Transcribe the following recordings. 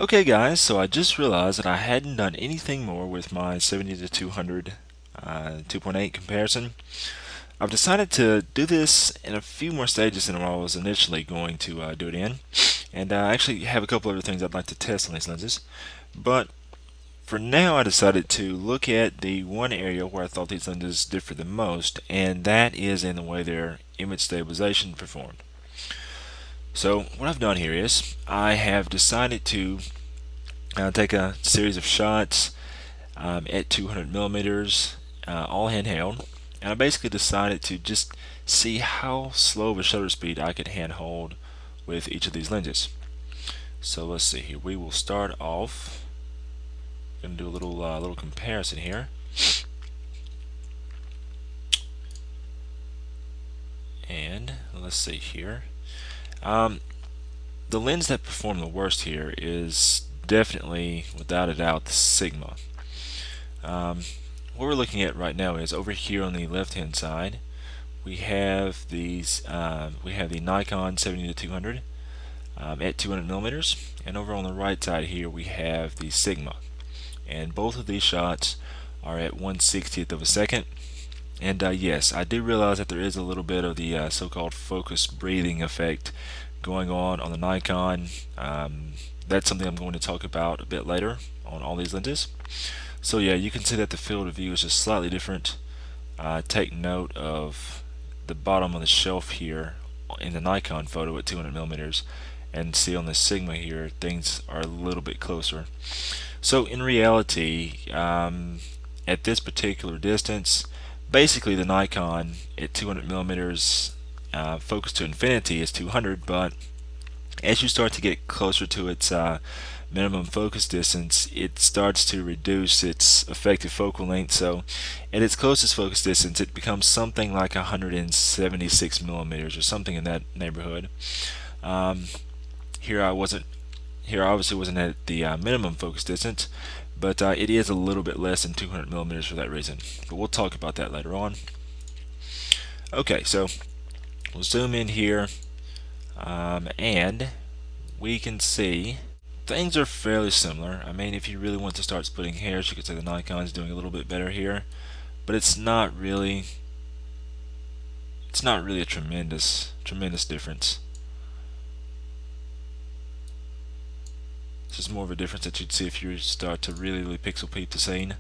Okay guys, so I just realized that I hadn't done anything more with my 70 to 200 2.8 comparison. I've decided to do this in a few more stages than I was initially going to do it in, and I actually have a couple other things I'd like to test on these lenses. But for now I decided to look at the one area where I thought these lenses differ the most, and that is in the way their image stabilization performed. So what I've done here is I have decided to take a series of shots at 200 millimeters, all handheld, and I basically decided to just see how slow of a shutter speed I could handhold with each of these lenses. So let's see here. We will start off. Going to do a little comparison here. And let's see here. The lens that performed the worst here is definitely, without a doubt, the Sigma. What we're looking at right now is over here on the left hand side we have these we have the Nikon 70 to 200 at 200 millimeters, and over on the right side here we have the Sigma, and both of these shots are at 1/60th of a second. And yes, I do realize that there is a little bit of the so-called focus breathing effect going on the Nikon. That's something I'm going to talk about a bit later on all these lenses. So yeah, you can see that the field of view is just slightly different. Take note of the bottom of the shelf here in the Nikon photo at 200 millimeters, and see on the Sigma here things are a little bit closer. So in reality, at this particular distance, basically the Nikon at 200 millimeters focus to infinity is 200, but as you start to get closer to its minimum focus distance, it starts to reduce its effective focal length. So at its closest focus distance it becomes something like 176 millimeters or something in that neighborhood. Here I obviously wasn't at the minimum focus distance, but it is a little bit less than 200 millimeters for that reason, but we'll talk about that later on. Okay, so we'll zoom in here, and we can see things are fairly similar. I mean, if you really want to start splitting hairs, you could say the Nikon is doing a little bit better here, but it's not really a tremendous difference. This is more of a difference that you'd see if you start to really pixel peep the scene.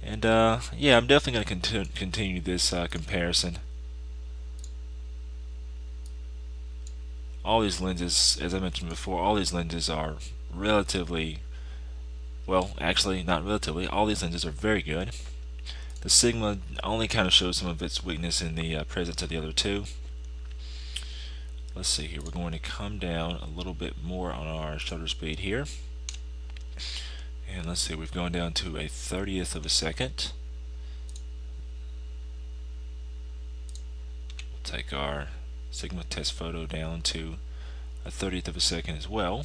And yeah, I'm definitely going to continue this comparison. All these lenses, as I mentioned before, all these lenses are relatively, well, actually not relatively, all these lenses are very good. The Sigma only kind of shows some of its weakness in the presence of the other two. Let's see here, we're going to come down a little bit more on our shutter speed here. And let's see, we've gone down to a 30th of a second. We'll take our Sigma test photo down to a 30th of a second as well.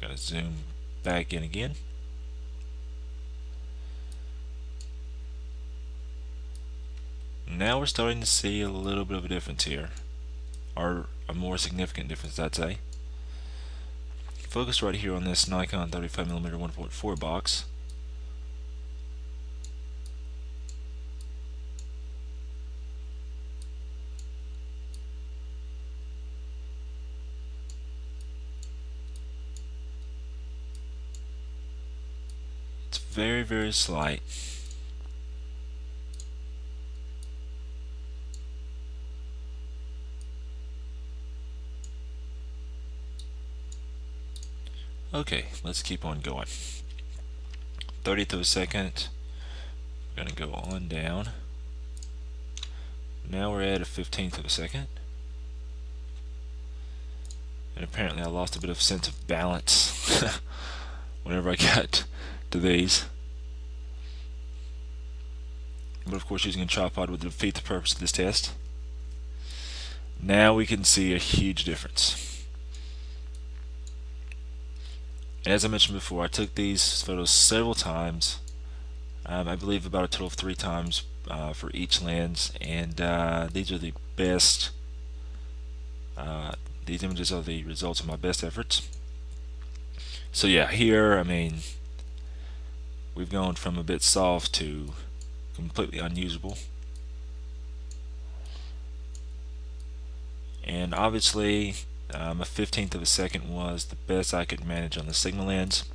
Got to zoom back in again. Now we're starting to see a little bit of a difference here, or a more significant difference, I'd say. Focus right here on this Nikon 35mm 1.4 box. It's very slight. Okay, let's keep on going. 30th of a second. We're going to go on down. Now we're at a 15th of a second. And apparently I lost a bit of sense of balance whenever I got to these. But of course, using a tripod would defeat the purpose of this test. Now we can see a huge difference. As I mentioned before, I took these photos several times. I believe about a total of 3 times for each lens, and these are the best. These images are the results of my best efforts. So yeah, here, I mean, we've gone from a bit soft to completely unusable. And obviously, a 1/15 of a second was the best I could manage on the Sigma lens.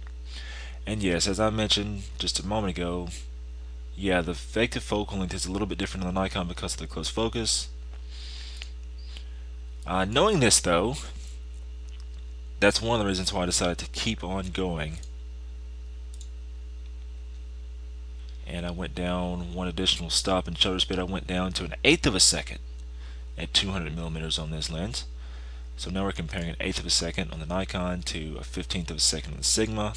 And yes, as I mentioned just a moment ago, yeah, the effective focal length is a little bit different on the Nikon because of the close focus. Knowing this though, that's one of the reasons why I decided to keep on going. And I went down one additional stop in shutter speed. I went down to 1/8 of a second at 200 millimeters on this lens. So now we're comparing 1/8 of a second on the Nikon to a 1/15 of a second on the Sigma.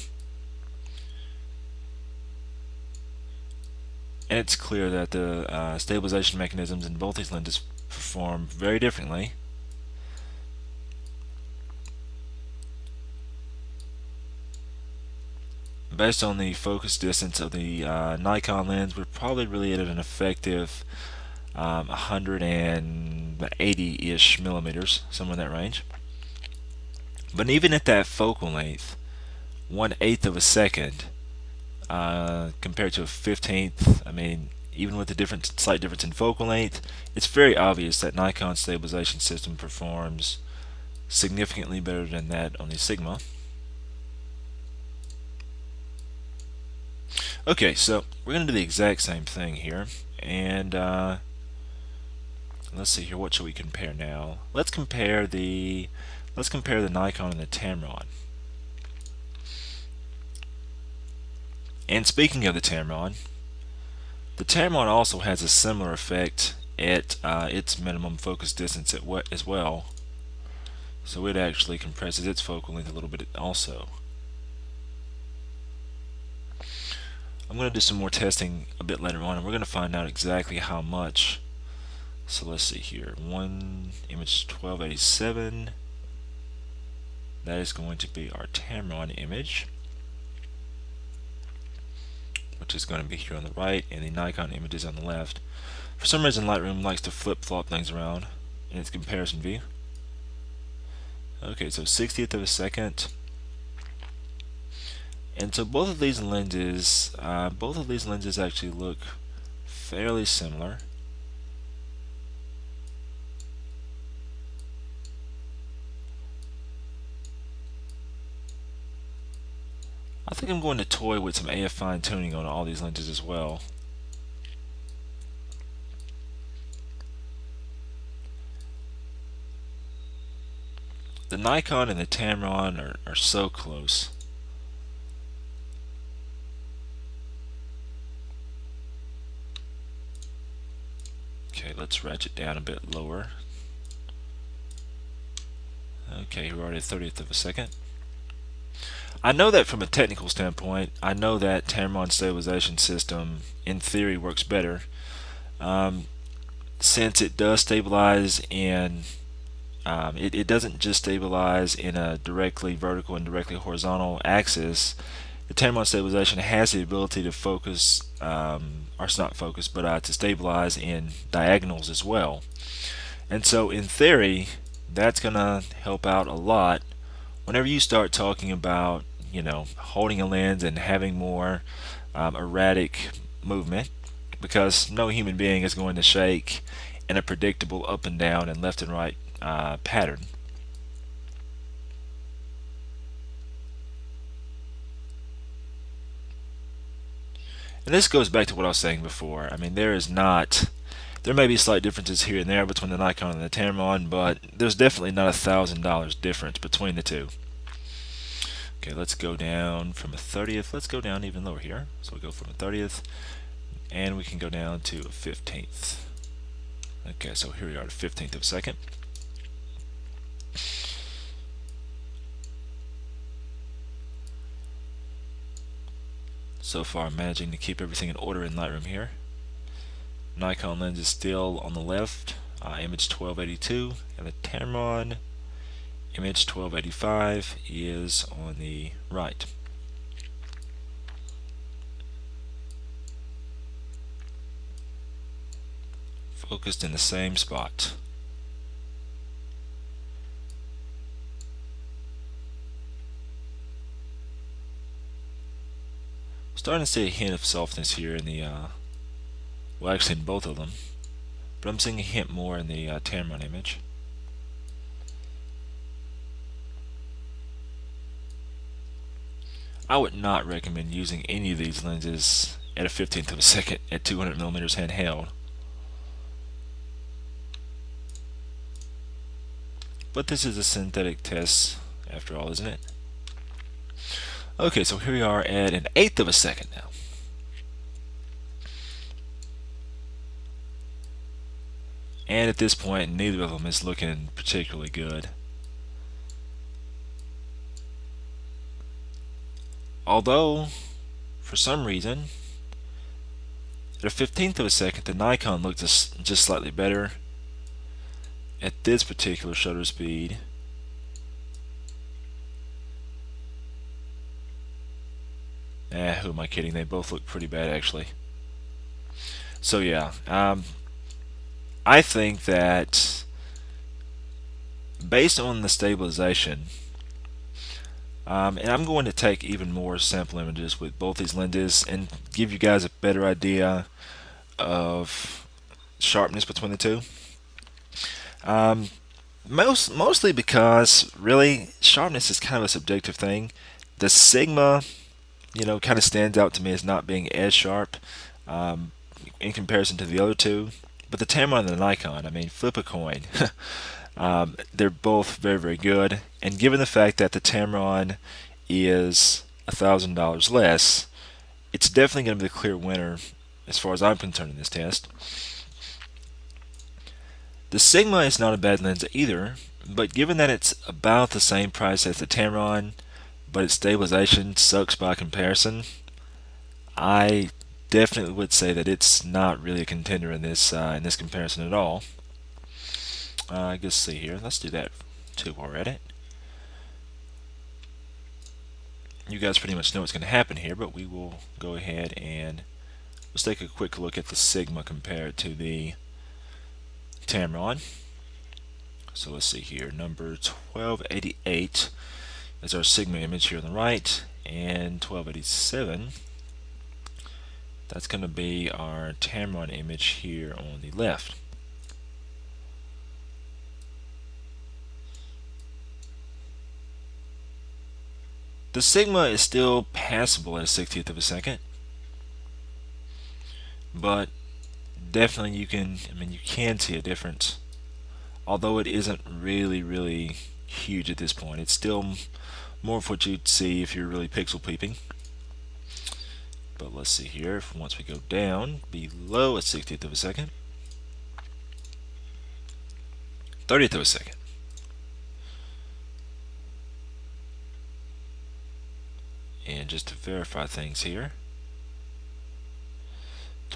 And it's clear that the stabilization mechanisms in both these lenses perform very differently. Based on the focus distance of the Nikon lens, we're probably really at an effective 180-ish millimeters, somewhere in that range. But even at that focal length, 1/8 of a second compared to a 1/15th, I mean, even with the slight difference in focal length, it's very obvious that Nikon's stabilization system performs significantly better than that on the Sigma. Okay, so we're going to do the exact same thing here, and let's see here. What should we compare now? Let's compare the Nikon and the Tamron. And speaking of the Tamron also has a similar effect at its minimum focus distance as well. So it actually compresses its focal length a little bit also. I'm going to do some more testing a bit later on, and we're going to find out exactly how much. So let's see here. One image 1287. That is going to be our Tamron image, which is going to be here on the right, and the Nikon image is on the left. For some reason, Lightroom likes to flip-flop things around in its comparison view. Okay, so 60th of a second. And so both of these lenses actually look fairly similar. I think I'm going to toy with some AF fine tuning on all these lenses as well. The Nikon and the Tamron are so close. Okay, let's ratchet down a bit lower. Okay, we're already at 30th of a second. I know that from a technical standpoint, I know that Tamron stabilization system in theory works better, since it does stabilize in it doesn't just stabilize in a directly vertical and directly horizontal axis. The Tamron stabilization has the ability to focus, or it's not focus, but to stabilize in diagonals as well. And so in theory, that's going to help out a lot whenever you start talking about, you know, holding a lens and having more erratic movement, because no human being is going to shake in a predictable up and down and left and right pattern. And this goes back to what I was saying before. I mean, there may be slight differences here and there between the Nikon and the Tamron, but there's definitely not $1,000 difference between the two. Okay, let's go down from a 30th. Let's go down even lower here. So we'll go from a 30th, and we can go down to a 15th. Okay, so here we are at a 15th of a second. So far, I'm managing to keep everything in order in Lightroom here. Nikon lens is still on the left, image 1282, and the Tamron image 1285 is on the right. Focused in the same spot. Starting to see a hint of softness here in the, well, actually in both of them, but I'm seeing a hint more in the Tamron image. I would not recommend using any of these lenses at a 15th of a second at 200 millimeters handheld. But this is a synthetic test after all, isn't it? Okay, so here we are at an eighth of a second now. And at this point, neither of them is looking particularly good. Although, for some reason, at a 15th of a second, the Nikon looked just slightly better at this particular shutter speed. Who am I kidding? They both look pretty bad, actually. So yeah, I think that based on the stabilization, and I'm going to take even more sample images with both these lenses and give you guys a better idea of sharpness between the two. Mostly because really sharpness is kind of a subjective thing. The Sigma, kind of stands out to me as not being as sharp in comparison to the other two. But the Tamron and the Nikon, I mean, flip a coin. They're both very, very good. And given the fact that the Tamron is $1,000 less, it's definitely going to be the clear winner as far as I'm concerned in this test. The Sigma is not a bad lens either, but given that it's about the same price as the Tamron, but its stabilization sucks by comparison, I definitely would say that it's not really a contender in this comparison at all. I guess see here. Let's do that too while we're at it. You guys pretty much know what's going to happen here, but we will go ahead and let's take a quick look at the Sigma compared to the Tamron. So let's see here. Number 1288 is our Sigma image here on the right, and 1287, that's going to be our Tamron image here on the left. The Sigma is still passable at a 60th of a second, but definitely you can see a difference. Although it isn't really huge at this point, it's still more of what you'd see if you're really pixel peeping. But let's see here, once we go down below a 60th of a second, 30th of a second, and just to verify things here,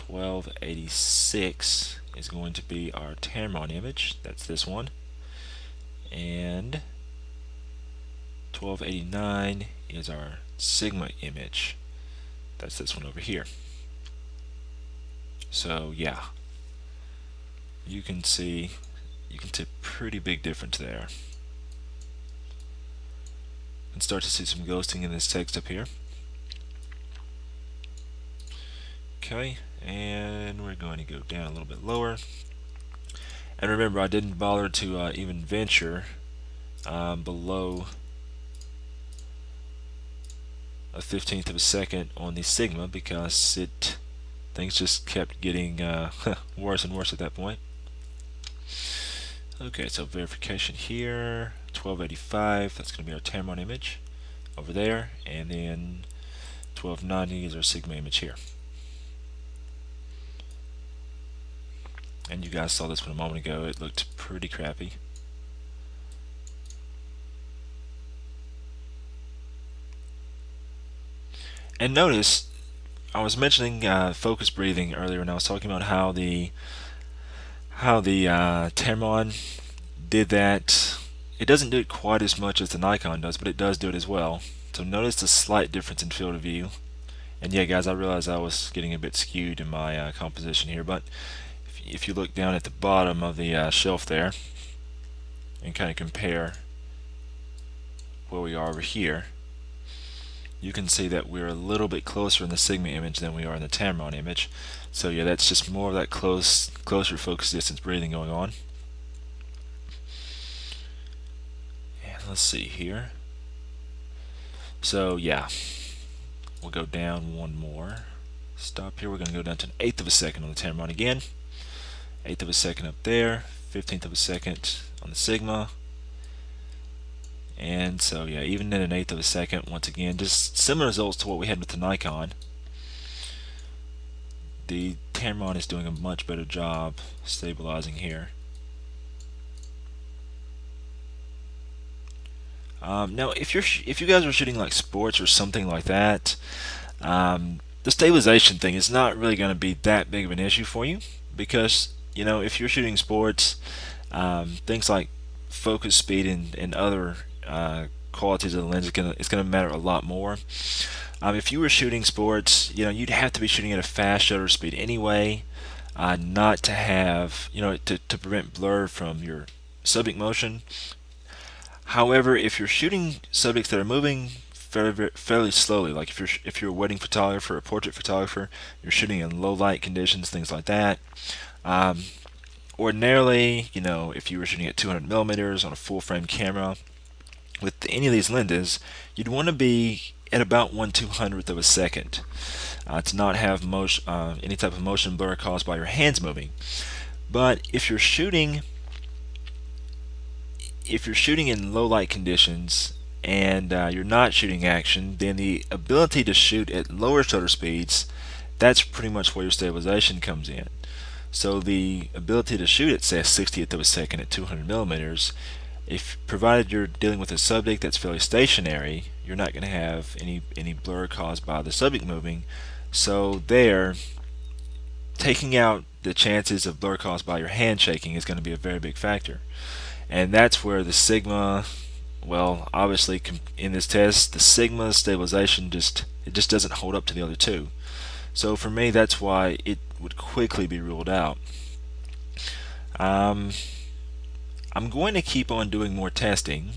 1286 is going to be our Tamron image, that's this one, and 1289 is our Sigma image, that's this one over here. So yeah, you can see a pretty big difference there. You can start to see some ghosting in this text up here. Okay, and we're going to go down a little bit lower. And remember, I didn't bother to even venture below a 15th of a second on the Sigma because things just kept getting worse and worse at that point. Okay, so verification here, 1285, that's going to be our Tamron image over there, and then 1290 is our Sigma image here. And you guys saw this one a moment ago, it looked pretty crappy. And notice, I was mentioning focus breathing earlier, and I was talking about how the Tamron did that. It doesn't do it quite as much as the Nikon does, but it does do it as well. So notice the slight difference in field of view. And yeah, guys, I realized I was getting a bit skewed in my composition here, but if you look down at the bottom of the shelf there and kind of compare where we are over here, you can see that we're a little bit closer in the Sigma image than we are in the Tamron image. So yeah, that's just more of that closer focus distance breathing going on. And let's see here. So yeah, we'll go down one more. Stop here. We're going to go down to an eighth of a second on the Tamron again. Eighth of a second up there. 15th of a second on the Sigma. And so yeah, even in an eighth of a second, once again, just similar results to what we had with the Nikon. The Tamron is doing a much better job stabilizing here. Now, if you guys are shooting like sports or something like that, the stabilization thing is not really going to be that big of an issue for you, because if you're shooting sports, things like focus speed and other qualities of the lens is going to matter a lot more. If you were shooting sports, you'd have to be shooting at a fast shutter speed anyway, not to have to prevent blur from your subject motion. However, if you're shooting subjects that are moving fairly slowly, like if you're a wedding photographer, a portrait photographer, you're shooting in low light conditions, things like that. Ordinarily, if you were shooting at 200 millimeters on a full frame camera with any of these lenses, you'd want to be at about 1/200th of a second to not have any type of motion blur caused by your hands moving. But if you're shooting in low light conditions and you're not shooting action, then the ability to shoot at lower shutter speeds, that's pretty much where your stabilization comes in. So the ability to shoot at, say, a 60th of a second at 200 millimeters, provided you're dealing with a subject that's fairly stationary, you're not going to have any blur caused by the subject moving. So there, taking out the chances of blur caused by your hand shaking is going to be a very big factor. And that's where the Sigma, well, obviously in this test, the Sigma stabilization just doesn't hold up to the other two. So for me, that's why it would quickly be ruled out. I'm going to keep on doing more testing,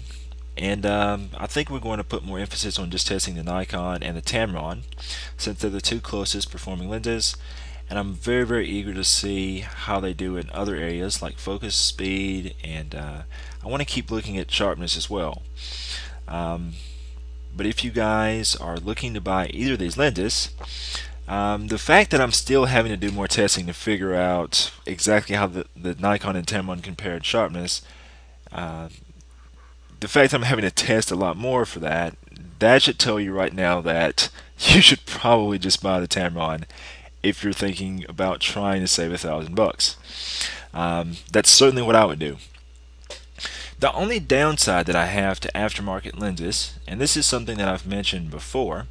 and I think we're going to put more emphasis on just testing the Nikon and the Tamron, since they're the two closest performing lenses. And I'm very, very eager to see how they do in other areas like focus speed, and I want to keep looking at sharpness as well. But if you guys are looking to buy either of these lenses, the fact that I'm still having to do more testing to figure out exactly how the Nikon and Tamron compared sharpness, the fact that I'm having to test a lot more for that should tell you right now that you should probably just buy the Tamron if you're thinking about trying to save $1,000. That's certainly what I would do. The only downside that I have to aftermarket lenses, and this is something that I've mentioned before,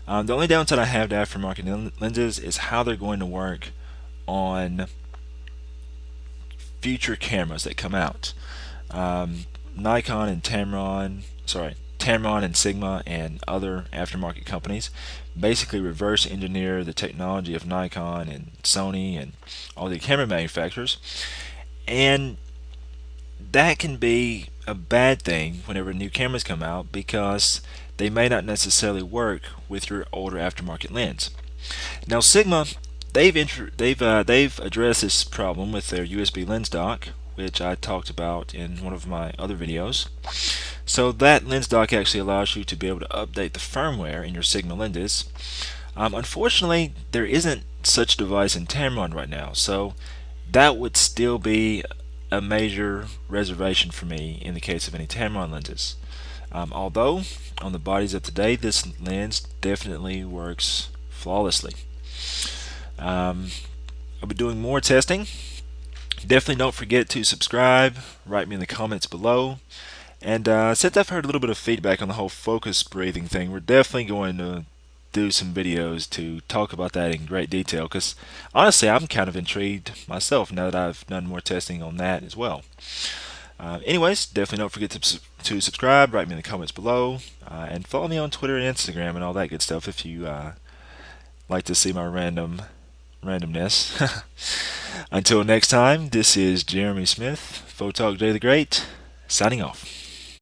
the only downside I have to aftermarket lenses is how they're going to work on future cameras that come out. Nikon and Tamron and Sigma and other aftermarket companies basically reverse engineer the technology of Nikon and Sony and all the camera manufacturers, and that can be a bad thing whenever new cameras come out, because they may not necessarily work with your older aftermarket lens. Now Sigma, they've addressed this problem with their USB lens dock, which I talked about in one of my other videos. So that lens dock actually allows you to be able to update the firmware in your Sigma lenses. Unfortunately, there isn't such device in Tamron right now, so that would still be a major reservation for me in the case of any Tamron lenses. Although on the bodies of today, this lens definitely works flawlessly. I'll be doing more testing. Definitely don't forget to subscribe, write me in the comments below, and since I've heard a little bit of feedback on the whole focus breathing thing, we're definitely going to do some videos to talk about that in great detail, because honestly I'm kind of intrigued myself now that I've done more testing on that as well. Anyways, definitely don't forget to subscribe, write me in the comments below, and follow me on Twitter and Instagram and all that good stuff if you like to see my randomness. Until next time, this is Jeremy Smith, Photog J the Great, signing off.